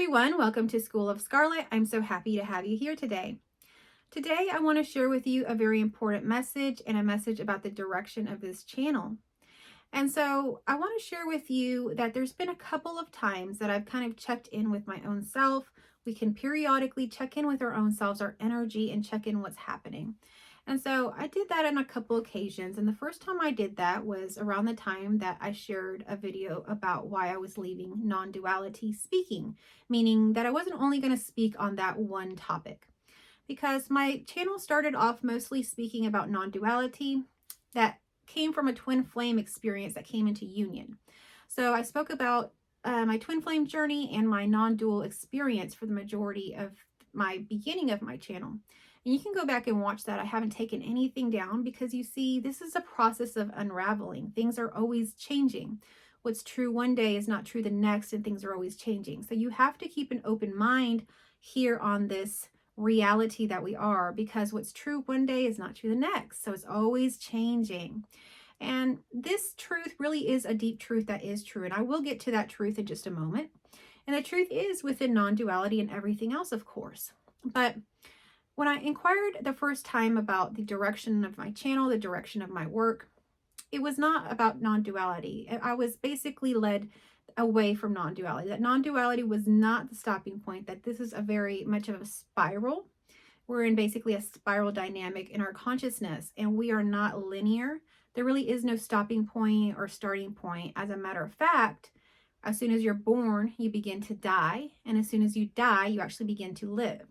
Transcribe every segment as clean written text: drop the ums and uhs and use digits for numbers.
everyone, welcome to School of Scarlet. I'm so happy to have you here today. Today I want to share with you a very important message and a message about the direction of this channel. And so I want to share with you that there's been a couple of times that I've kind of checked in with my own self. We can periodically check in with our own selves, our energy, and check in what's happening. And so I did that on a couple occasions. And the first time I did that was around the time that I shared a video about why I was leaving non-duality speaking, meaning that I wasn't only going to speak on that one topic. Because my channel started off mostly speaking about non-duality that came from a twin flame experience that came into union. So I spoke about my twin flame journey and my non-dual experience for the majority of my beginning of my channel. And you can go back and watch that. I haven't taken anything down because you see, this is a process of unraveling. Things are always changing. What's true one day is not true the next, and things are always changing. So you have to keep an open mind here on this reality that we are, because what's true one day is not true the next. So it's always changing. And this truth really is a deep truth that is true. And I will get to that truth in just a moment. And the truth is within non-duality and everything else, of course. But when I inquired the first time about the direction of my channel, the direction of my work, it was not about non-duality. I was basically led away from non-duality. That non-duality was not the stopping point, that this is a very much of a spiral. We're in basically a spiral dynamic in our consciousness, and we are not linear. There really is no stopping point or starting point. As a matter of fact, as soon as you're born, you begin to die. And as soon as you die, you actually begin to live.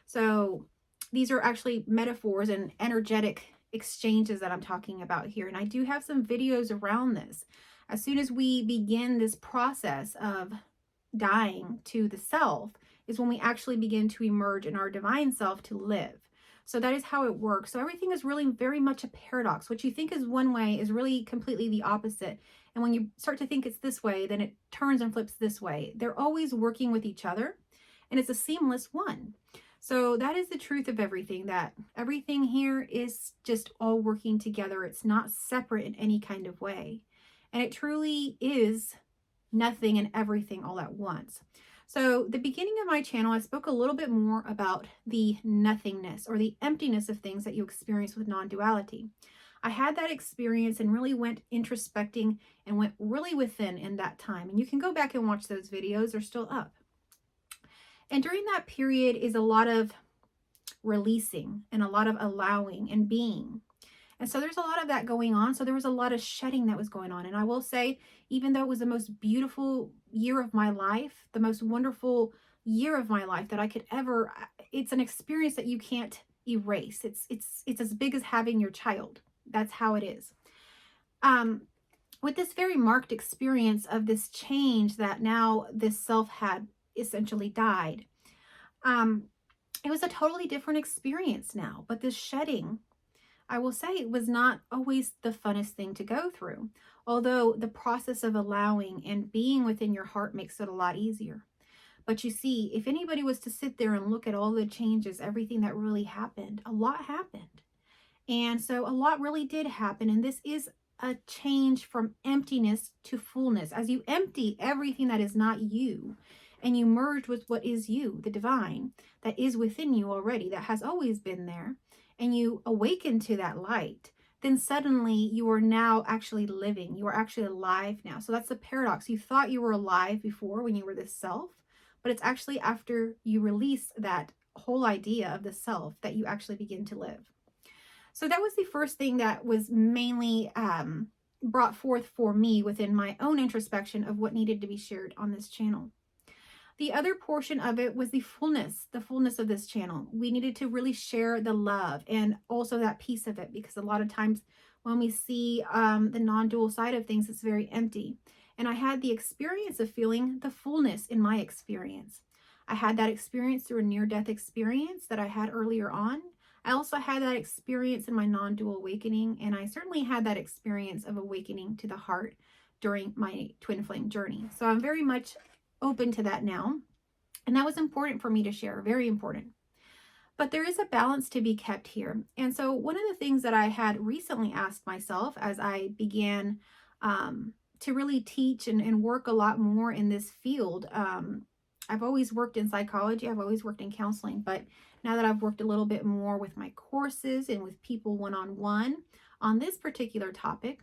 So these are actually metaphors and energetic exchanges that I'm talking about here. And I do have some videos around this. As soon as we begin this process of dying to the self is when we actually begin to emerge in our divine self to live. So that is how it works. So everything is really very much a paradox. What you think is one way is really completely the opposite. And when you start to think it's this way, then it turns and flips this way. They're always working with each other, and it's a seamless one. So that is the truth of everything, that everything here is just all working together. It's not separate in any kind of way. And it truly is nothing and everything all at once. So the beginning of my channel, I spoke a little bit more about the nothingness or the emptiness of things that you experience with non-duality. I had that experience and really went introspecting and went really within in that time. And you can go back and watch those videos. They're still up. And during that period is a lot of releasing and a lot of allowing and being. And so there's a lot of that going on. So there was a lot of shedding that was going on. And I will say, even though it was the most beautiful year of my life, the most wonderful year of my life that I could ever, it's an experience that you can't erase. It's as big as having your child. That's how it is. With this very marked experience of this change that now this self had essentially died, it was a totally different experience now. But this shedding, I will say, it was not always the funnest thing to go through, although the process of allowing and being within your heart makes it a lot easier. But you see, if anybody was to sit there and look at all the changes, everything that really happened, a lot happened. And so a lot really did happen. And this is a change from emptiness to fullness. As you empty everything that is not you, and you merge with what is you, the divine, that is within you already, that has always been there, and you awaken to that light, then suddenly you are now actually living. You are actually alive now. So that's the paradox. You thought you were alive before when you were this self, but it's actually after you release that whole idea of the self that you actually begin to live. So that was the first thing that was mainly brought forth for me within my own introspection of what needed to be shared on this channel. The other portion of it was the fullness of this channel. We needed to really share the love and also that piece of it, because a lot of times when we see the non-dual side of things, it's very empty. And I had the experience of feeling the fullness in my experience. I had that experience through a near-death experience that I had earlier on. I also had that experience in my non-dual awakening, and I certainly had that experience of awakening to the heart during my twin flame journey. So I'm very much open to that now. And that was important for me to share, very important. But there is a balance to be kept here. And so one of the things that I had recently asked myself as I began to really teach and work a lot more in this field I've always worked in psychology, I've always worked in counseling, but now that I've worked a little bit more with my courses and with people one-on-one on this particular topic,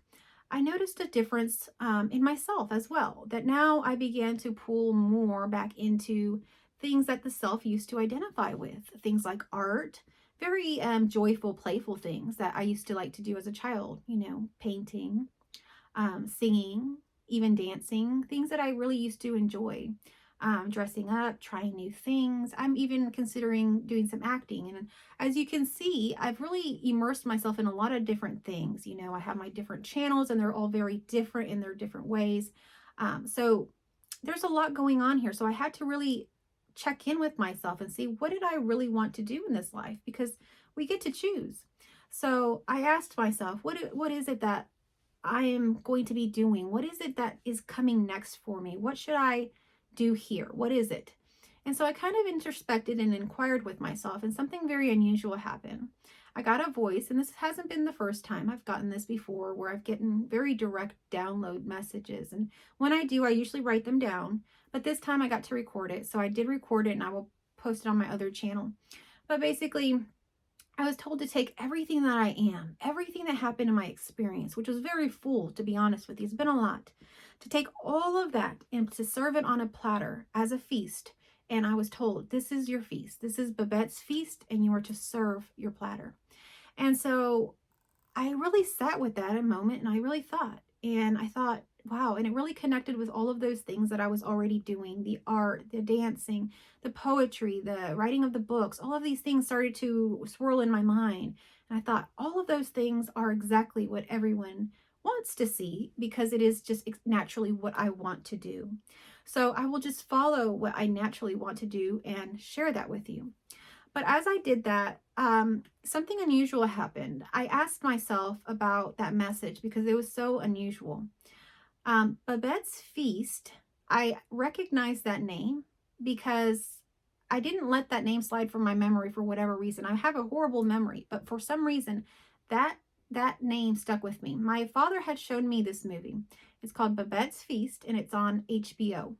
I noticed a difference in myself as well, that now I began to pull more back into things that the self used to identify with, things like art, very joyful, playful things that I used to like to do as a child, painting, singing, even dancing, things that I really used to enjoy. Dressing up, trying new things. I'm even considering doing some acting. And as you can see, I've really immersed myself in a lot of different things. I have my different channels and they're all very different in their different ways. So there's a lot going on here. So I had to really check in with myself and see, what did I really want to do in this life? Because we get to choose. So I asked myself, what is it that I am going to be doing? What is it that is coming next for me? What should I do here? What is it? And so I kind of introspected and inquired with myself, and something very unusual happened. I got a voice, and this hasn't been the first time I've gotten this before, where I've gotten very direct download messages. And when I do, I usually write them down, but this time I got to record it. So I did record it and I will post it on my other channel. But basically, I was told to take everything that I am, everything that happened in my experience, which was very full, to be honest with you. It's been a lot. To take all of that and to serve it on a platter as a feast. And I was told, this is your feast. This is Babette's feast, and you are to serve your platter. And so I really sat with that a moment, and I really thought, and I thought, wow. And it really connected with all of those things that I was already doing, the art, the dancing, the poetry, the writing of the books. All of these things started to swirl in my mind. And I thought, all of those things are exactly what everyone wants to see, because it is just naturally what I want to do. So I will just follow what I naturally want to do and share that with you. But as I did that, something unusual happened. I asked myself about that message because it was so unusual. Babette's Feast, I recognized that name because I didn't let that name slide from my memory for whatever reason. I have a horrible memory, but for some reason, that name stuck with me. My father had shown me this movie. It's called Babette's Feast, and it's on HBO.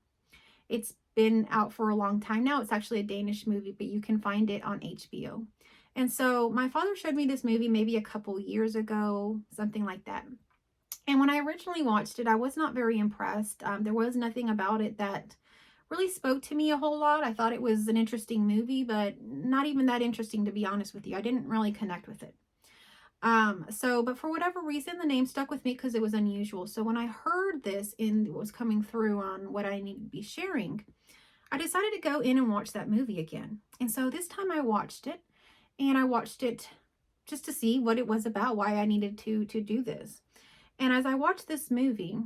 It's been out for a long time now. It's actually a Danish movie, but you can find it on HBO. And so my father showed me this movie maybe a couple years ago, something like that. And when I originally watched it, I was not very impressed. There was nothing about it that really spoke to me a whole lot. I thought it was an interesting movie, but not even that interesting, to be honest with you. I didn't really connect with it. But for whatever reason, the name stuck with me because it was unusual. So when I heard this and it was coming through on what I needed to be sharing, I decided to go in and watch that movie again. And so this time I watched it, and I watched it just to see what it was about, why I needed to do this. And as I watched this movie,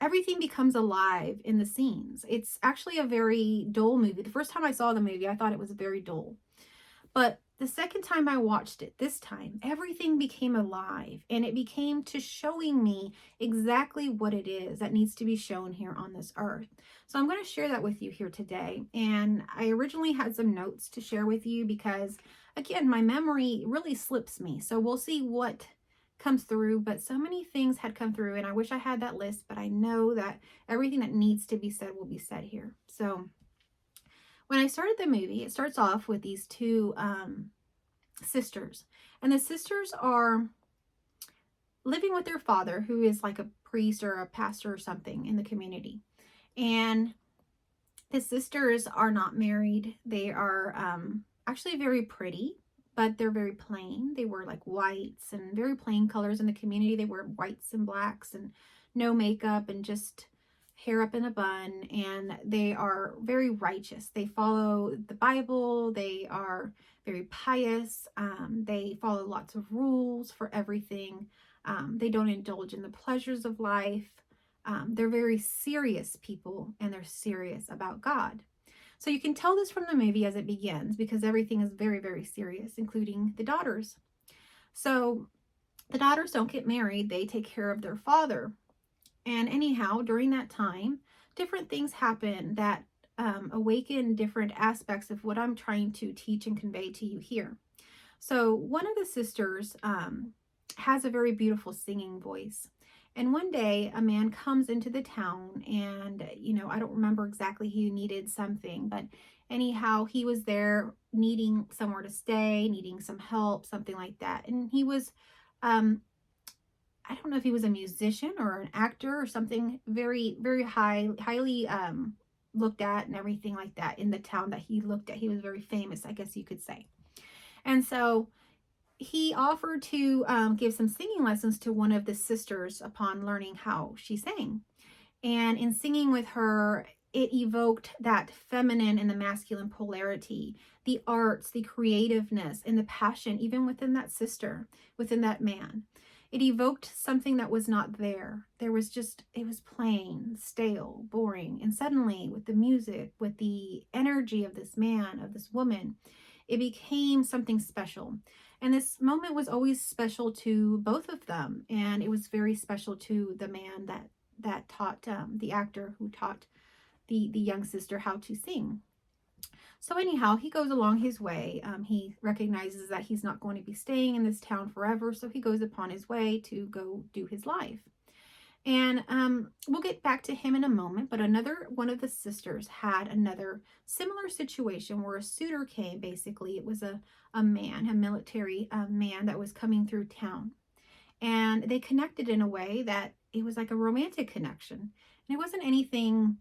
everything becomes alive in the scenes. It's actually a very dull movie. The first time I saw the movie, I thought it was very dull. But the second time I watched it, this time, everything became alive, and it became to showing me exactly what it is that needs to be shown here on this earth. So I'm going to share that with you here today. And I originally had some notes to share with you because, again, my memory really slips me. So we'll see what comes through, but so many things had come through, and I wish I had that list, but I know that everything that needs to be said will be said here. So when I started the movie, it starts off with these two sisters, and the sisters are living with their father, who is like a priest or a pastor or something in the community. And the sisters are not married. They are actually very pretty, but they're very plain. They wear like whites and very plain colors in the community. They wear whites and blacks and no makeup and just hair up in a bun. And they are very righteous. They follow the Bible. They are very pious. They follow lots of rules for everything. They don't indulge in the pleasures of life. They're very serious people, and they're serious about God. So you can tell this from the movie as it begins, because everything is very, very serious, including the daughters. So the daughters don't get married. They take care of their father. And anyhow, during that time, different things happen that awaken different aspects of what I'm trying to teach and convey to you here. So one of the sisters has a very beautiful singing voice. And one day a man comes into the town and, I don't remember exactly, he needed something, but anyhow, he was there needing somewhere to stay, needing some help, something like that. And he was, um, I don't know if he was a musician or an actor or something, very, very highly looked at and everything like that in the town that he looked at. He was very famous, I guess you could say. And so he offered to give some singing lessons to one of the sisters upon learning how she sang. And in singing with her, it evoked that feminine and the masculine polarity, the arts, the creativeness, and the passion, even within that sister, within that man. It evoked something that was not there. There was just, it was plain, stale, boring. And suddenly, with the music, with the energy of this man, of this woman, it became something special. And this moment was always special to both of them. And it was very special to the man that taught, the actor who taught the young sister how to sing. So anyhow, he goes along his way. He recognizes that he's not going to be staying in this town forever, so he goes upon his way to go do his life. And we'll get back to him in a moment, but another one of the sisters had another similar situation where a suitor came. Basically, it was a man, a military man that was coming through town. And they connected in a way that it was like a romantic connection. And it wasn't anything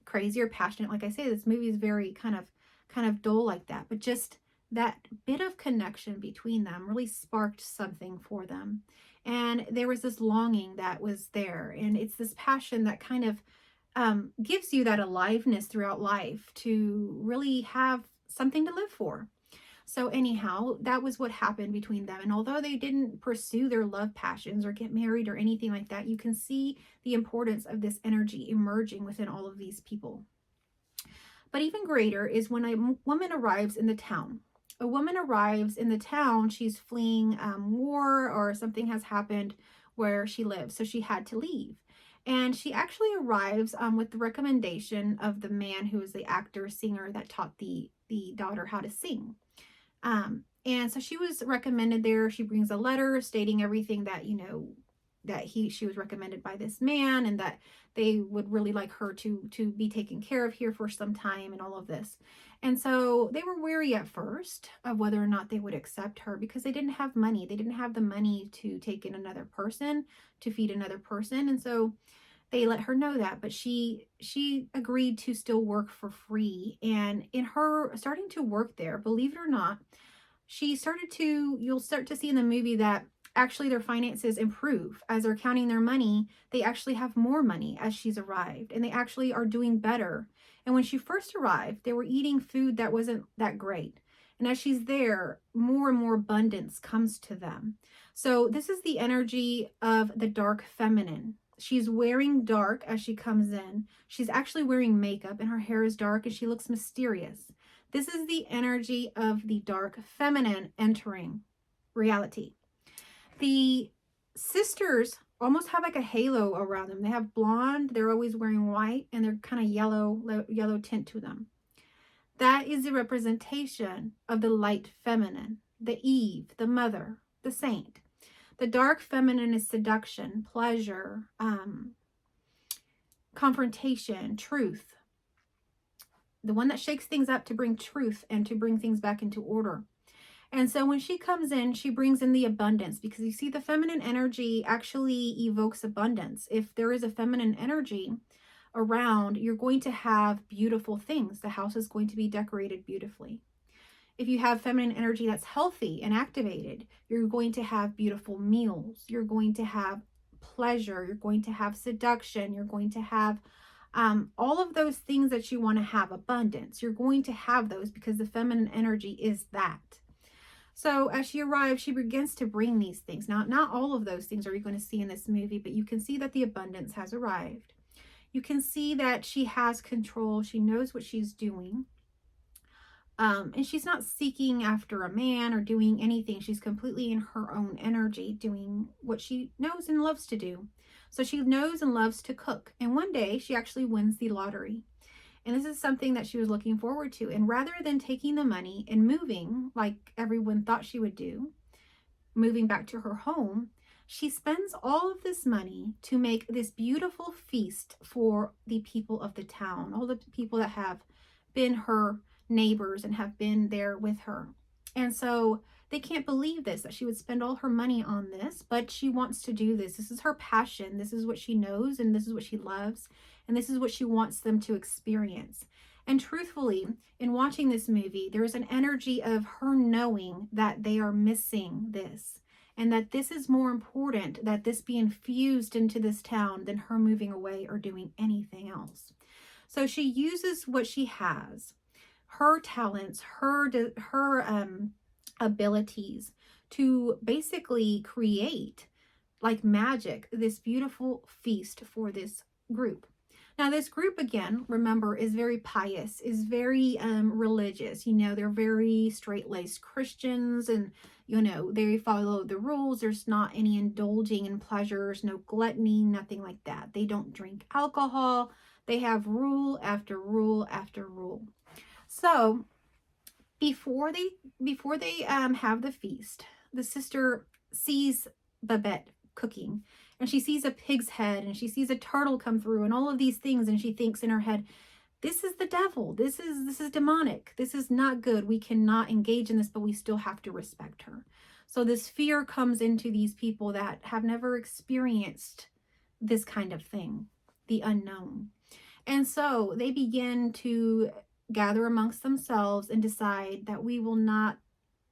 crazy or passionate. Like I say, this movie is very kind of dull like that, but just that bit of connection between them really sparked something for them. And there was this longing that was there. And it's this passion that kind of gives you that aliveness throughout life to really have something to live for. So anyhow, that was what happened between them. And although they didn't pursue their love passions or get married or anything like that, you can see the importance of this energy emerging within all of these people. But even greater is when a woman arrives in the town. A woman arrives in the town, she's fleeing war, or something has happened where she lives, so she had to leave. And she actually arrives with the recommendation of the man who is the actor, singer that taught the daughter how to sing. And so she was recommended there. She brings a letter stating everything that, she was recommended by this man, and that they would really like her to be taken care of here for some time and all of this. And so they were wary at first of whether or not they would accept her, because they didn't have money. They didn't have the money to take in another person, to feed another person. And so they let her know that, but she agreed to still work for free. And in her starting to work there, believe it or not, you'll start to see in the movie that actually their finances improve. As they're counting their money, they actually have more money as she's arrived, and they actually are doing better. And when she first arrived, they were eating food that wasn't that great. And as she's there, more and more abundance comes to them. So this is the energy of the dark feminine. She's wearing dark as she comes in. She's actually wearing makeup, and her hair is dark, and she looks mysterious. This is the energy of the dark feminine entering reality. The sisters almost have like a halo around them. They have blonde, they're always wearing white, and they're kind of yellow tint to them. That is the representation of the light feminine, the Eve, the mother, the saint. The dark feminine is seduction, pleasure, confrontation, truth. The one that shakes things up to bring truth and to bring things back into order. And so when she comes in, she brings in the abundance, because you see the feminine energy actually evokes abundance. If there is a feminine energy around, you're going to have beautiful things. The house is going to be decorated beautifully. If you have feminine energy that's healthy and activated, you're going to have beautiful meals. You're going to have pleasure. You're going to have seduction. You're going to have all of those things that you want to have, abundance. You're going to have those because the feminine energy is that. So as she arrives, she begins to bring these things. Now, not all of those things are you going to see in this movie, but you can see that the abundance has arrived. You can see that she has control. She knows what she's doing. And she's not seeking after a man or doing anything. She's completely in her own energy, doing what she knows and loves to do. So she knows and loves to cook. And one day she actually wins the lottery. And this is something that she was looking forward to. And rather than taking the money and moving like everyone thought she would do, moving back to her home, She spends all of this money to make this beautiful feast for the people of the town, all the people that have been her neighbors and have been there with her. And so they can't believe this, that she would spend all her money on this, but she wants to do this. This is her passion. This is what she knows, and this is what she loves, and this is what she wants them to experience. And truthfully, in watching this movie, there's an energy of her knowing that they are missing this, and that this is more important, that this be infused into this town than her moving away or doing anything else. So she uses what she has, her talents, her abilities, to basically create, like magic, this beautiful feast for this group. Now, this group, again, remember, is very pious, is very religious. You know, they're very straight-laced Christians, and, you know, they follow the rules. There's not any indulging in pleasures, no gluttony, nothing like that. They don't drink alcohol. They have rule after rule after rule. So before they have the feast, the sister sees Babette cooking, and she sees a pig's head, and she sees a turtle come through, and all of these things, and she thinks in her head, this is the devil, this is demonic, this is not good, we cannot engage in this, but we still have to respect her. So this fear comes into these people that have never experienced this kind of thing, the unknown. And so they begin to gather amongst themselves and decide that we will not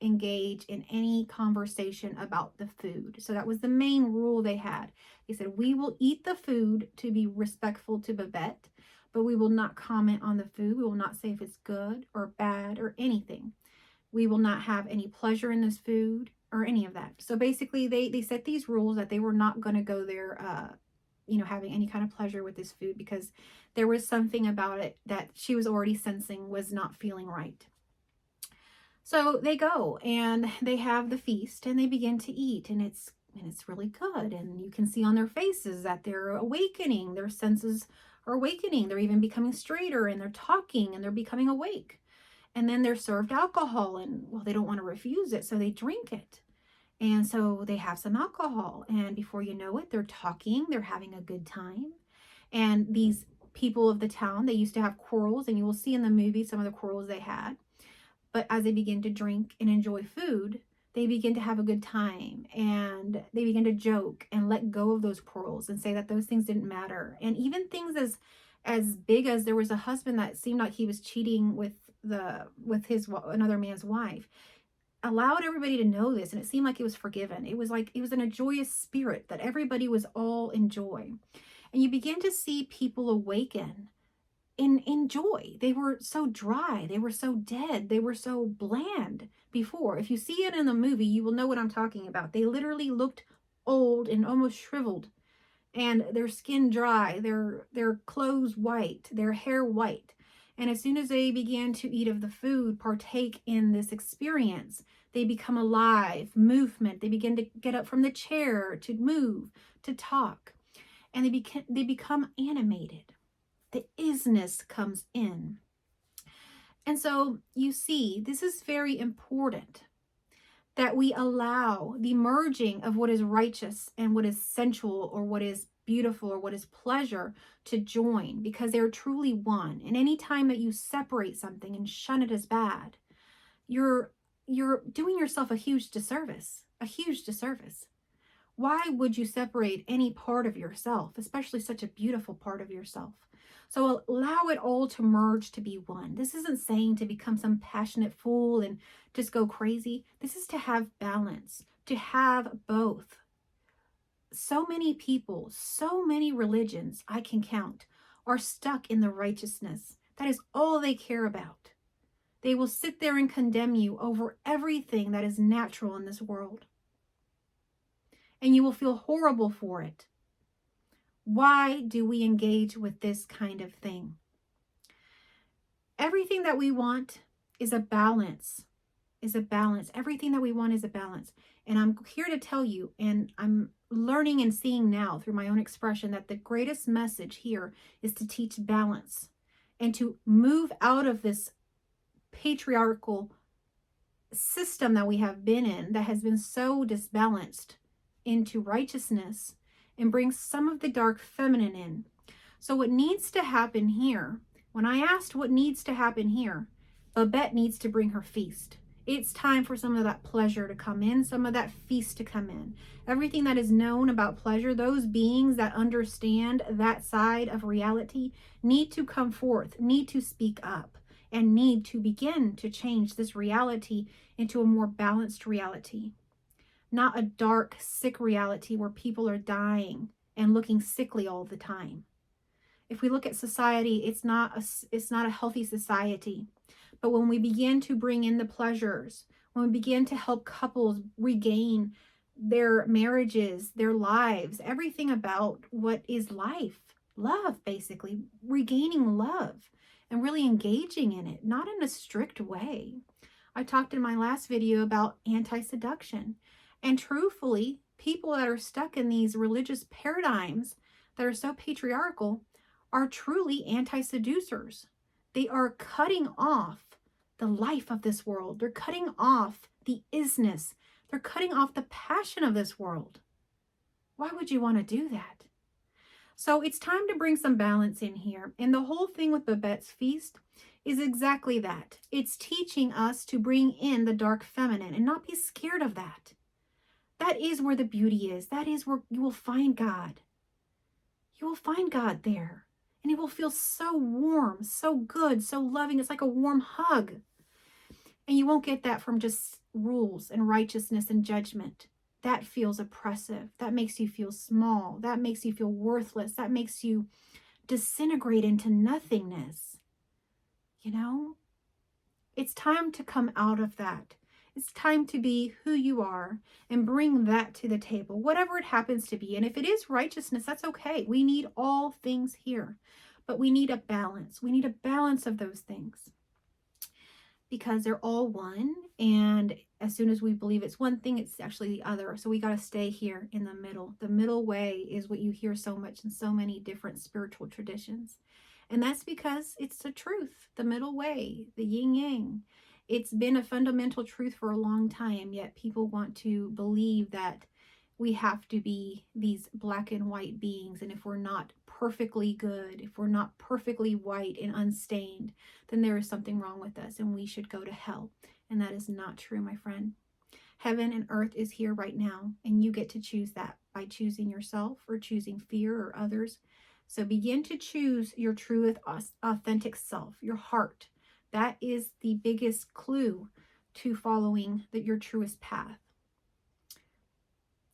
engage in any conversation about the food. So that was the main rule they had. They said, we will eat the food to be respectful to Babette, but we will not comment on the food. We will not say if it's good or bad or anything. We will not have any pleasure in this food or any of that. So basically they set these rules that they were not going to go there having any kind of pleasure with this food, because there was something about it that she was already sensing was not feeling right. So they go and they have the feast and they begin to eat, and it's really good, and you can see on their faces that they're awakening, their senses are awakening, they're even becoming straighter, and they're talking and they're becoming awake. And then they're served alcohol, and well, they don't want to refuse it, so they drink it. And so they have some alcohol, and before you know it, they're talking, they're having a good time. And these people of the town, they used to have quarrels, and you will see in the movie some of the quarrels they had. But as they begin to drink and enjoy food, they begin to have a good time, and they begin to joke and let go of those quarrels and say that those things didn't matter. And even things as big as there was a husband that seemed like he was cheating with his another man's wife, allowed everybody to know this, and it seemed like it was forgiven. It was in a joyous spirit that everybody was all in joy. And you begin to see people awaken in joy. They were so dry, they were so dead, they were so bland before. If you see it in the movie, you will know what I'm talking about. They literally looked old and almost shriveled, and their skin dry, their clothes white, their hair white. And as soon as they began to eat of the food, partake in this experience, they become alive, movement. They begin to get up from the chair, to move, to talk. And they become animated. The isness comes in. And so you see, this is very important, that we allow the merging of what is righteous and what is sensual, or what is beautiful, or what is pleasure, to join, because they're truly one. And any time that you separate something and shun it as bad, you're doing yourself a huge disservice, Why would you separate any part of yourself, especially such a beautiful part of yourself? So allow it all to merge to be one. This isn't saying to become some passionate fool and just go crazy. This is to have balance, to have both. So many people, so many religions I can count, are stuck in the righteousness. That is all they care about. They will sit there and condemn you over everything that is natural in this world. And you will feel horrible for it. Why do we engage with this kind of thing? Everything that we want is a balance, Everything that we want is a balance. And I'm here to tell you, and I'm learning and seeing now through my own expression, that the greatest message here is to teach balance and to move out of this patriarchal system that we have been in, that has been so disbalanced into righteousness and bring some of the dark feminine in. So what needs to happen here, when I asked what needs to happen here, Babette needs to bring her feast. It's time for some of that pleasure to come in, some of that feast to come in. Everything that is known about pleasure, those beings that understand that side of reality need to come forth, need to speak up, and need to begin to change this reality into a more balanced reality. Not a dark, sick reality where people are dying and looking sickly all the time. If we look at society, it's not a healthy society. But when we begin to bring in the pleasures, when we begin to help couples regain their marriages, their lives, everything about what is life, love, basically, regaining love and really engaging in it, not in a strict way. I talked in my last video about anti-seduction. And truthfully, people that are stuck in these religious paradigms that are so patriarchal are truly anti-seducers. They are cutting off the life of this world. They're cutting off the isness. They're cutting off the passion of this world. Why would you want to do that? So it's time to bring some balance in here. And the whole thing with Babette's feast is exactly that. It's teaching us to bring in the dark feminine and not be scared of that. That is where the beauty is. That is where you will find God. You will find God there. And it will feel so warm, so good, so loving. It's like a warm hug. And you won't get that from just rules and righteousness and judgment. That feels oppressive. That makes you feel small. That makes you feel worthless. That makes you disintegrate into nothingness. You know? It's time to come out of that. It's time to be who you are and bring that to the table, whatever it happens to be. And if it is righteousness, that's okay. We need all things here, but we need a balance. We need a balance of those things because they're all one. And as soon as we believe it's one thing, it's actually the other. So we got to stay here in the middle. The middle way is what you hear so much in so many different spiritual traditions. And that's because it's the truth, the middle way, the yin yang. It's been a fundamental truth for a long time, yet people want to believe that we have to be these black and white beings. And if we're not perfectly good, if we're not perfectly white and unstained, then there is something wrong with us and we should go to hell. And that is not true, my friend. Heaven and earth is here right now, and you get to choose that by choosing yourself or choosing fear or others. So begin to choose your true, authentic self, your heart. That is the biggest clue to following your truest path.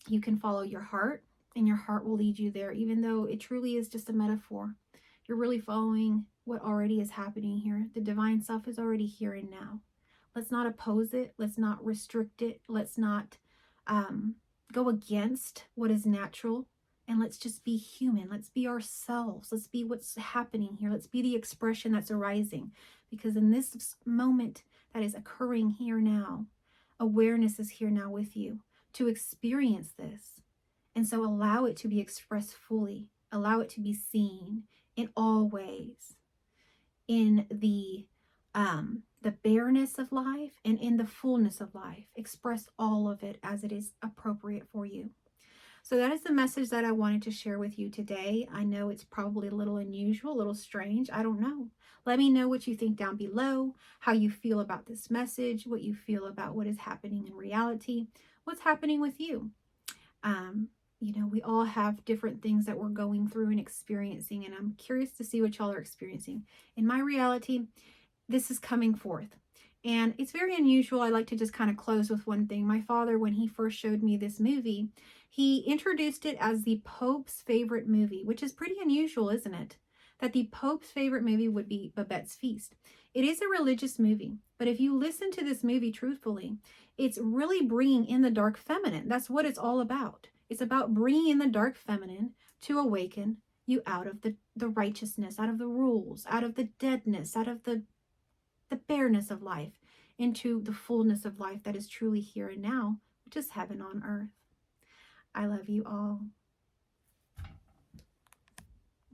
You can follow your heart, and your heart will lead you there, even though it truly is just a metaphor. You're really following what already is happening here. The divine self is already here and now. Let's not oppose it. Let's not restrict it. Let's not go against what is natural. And let's just be human. Let's be ourselves. Let's be what's happening here. Let's be the expression that's arising. Because in this moment that is occurring here now, awareness is here now with you to experience this. And so allow it to be expressed fully. Allow it to be seen in all ways. In the bareness of life and in the fullness of life. Express all of it as it is appropriate for you. So that is the message that I wanted to share with you today. I know it's probably a little unusual, a little strange. I don't know. Let me know what you think down below, how you feel about this message, what you feel about what is happening in reality, what's happening with you. You know, we all have different things that we're going through and experiencing, and I'm curious to see what y'all are experiencing. In my reality, this is coming forth. And it's very unusual. I like to just kind of close with one thing. My father, when he first showed me this movie, he introduced it as the Pope's favorite movie, which is pretty unusual, isn't it? That the Pope's favorite movie would be Babette's Feast. It is a religious movie, but if you listen to this movie truthfully, it's really bringing in the dark feminine. That's what it's all about. It's about bringing in the dark feminine to awaken you out of the righteousness, out of the rules, out of the deadness, out of the bareness of life, into the fullness of life that is truly here and now, which is heaven on earth. I love you all.